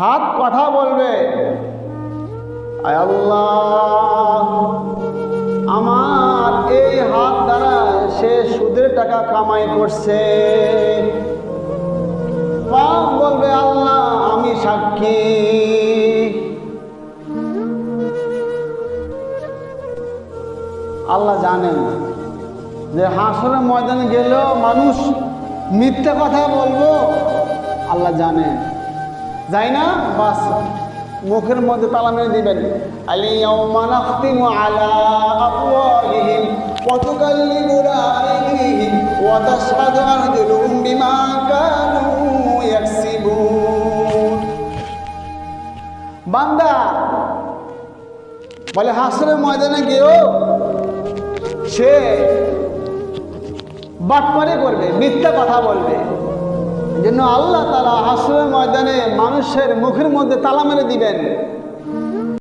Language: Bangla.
হাত কথা বলবে, আয় আল্লাহ, আমার এই হাত দ্বারা সে সুদের টাকা কামাই করছে। পা বলবে, আল্লাহ আমি সাক্ষী। আল্লাহ জানেন যে হাসরের ময়দানে গেলেও মানুষ মিথ্যা কথা বলবো, আল্লাহ জানেন। যাই না, বাস মুখের মধ্যে তালা মেরে দিবেন, আলিয়াউমা নাখতিমু আলা আফওয়াহিহিম ওয়া তুকাল্লিমুনা আইদিহিম ওয়া তাশহাদু আরজুলুহুম বিমা কানু ইয়াকসিবুন। বান্দা বলে হাসরের ময়দানে গিয়েও সে বাটপারি করবে, মিথ্যা কথা বলবে। জন্য আল্লাহ তাআলা হাসরের ময়দানে মানুষের মুখের মধ্যে তালা মেরে দিবেন।